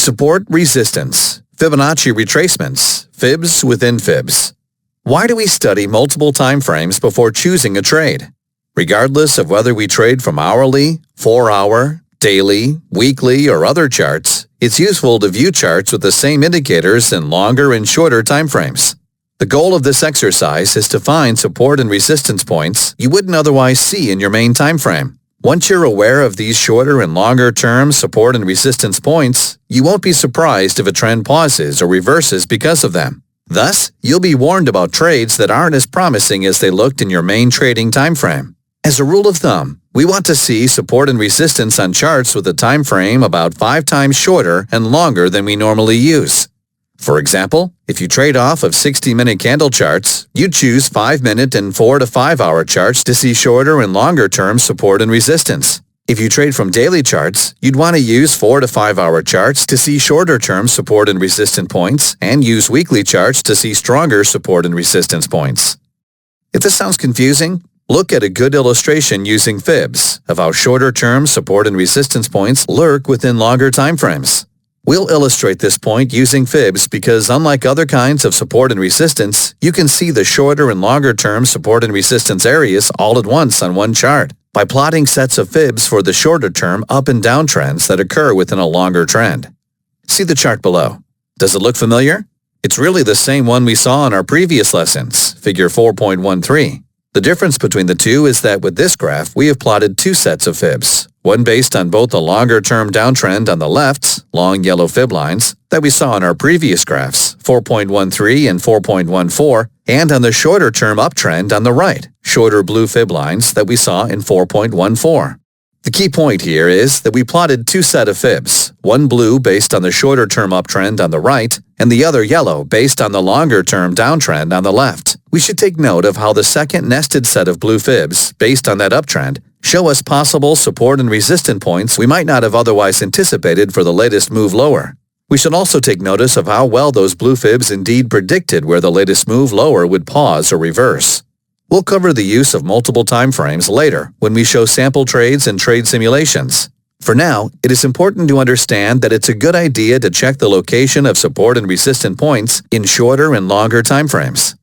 Support, resistance, Fibonacci retracements, FIBS within FIBS. Why do we study multiple time frames before choosing a trade? Regardless of whether we trade from hourly, 4-hour, daily, weekly, or other charts, it's useful to view charts with the same indicators in longer and shorter time frames. The goal of this exercise is to find support and resistance points you wouldn't otherwise see in your main time frame. Once you're aware of these shorter and longer term support and resistance points, you won't be surprised if a trend pauses or reverses because of them. Thus, you'll be warned about trades that aren't as promising as they looked in your main trading time frame. As a rule of thumb, we want to see support and resistance on charts with a time frame about 5 times shorter and longer than we normally use. For example, if you trade off of 60-minute candle charts, you'd choose 5-minute and 4 to 5-hour charts to see shorter and longer-term support and resistance. If you trade from daily charts, you'd want to use 4 to 5-hour charts to see shorter-term support and resistance points, and use weekly charts to see stronger support and resistance points. If this sounds confusing, look at a good illustration using FIBS of how shorter-term support and resistance points lurk within longer time frames. We'll illustrate this point using FIBS because unlike other kinds of support and resistance, you can see the shorter and longer-term support and resistance areas all at once on one chart by plotting sets of FIBS for the shorter-term up and down trends that occur within a longer trend. See the chart below. Does it look familiar? It's really the same one we saw in our previous lessons, figure 4.13. The difference between the two is that with this graph, we have plotted 2 sets of FIBS, one based on both the longer-term downtrend on the left, long yellow fib lines, that we saw in our previous graphs, 4.13 and 4.14, and on the shorter-term uptrend on the right, shorter blue fib lines that we saw in 4.14. The key point here is that we plotted 2 sets of FIBS, one blue based on the shorter-term uptrend on the right, and the other yellow based on the longer-term downtrend on the left. We should take note of how the second nested set of blue FIBS, based on that uptrend, show us possible support and resistance points we might not have otherwise anticipated for the latest move lower. We should also take notice of how well those blue FIBS indeed predicted where the latest move lower would pause or reverse. We'll cover the use of multiple time frames later when we show sample trades and trade simulations. For now, it is important to understand that it's a good idea to check the location of support and resistance points in shorter and longer time frames.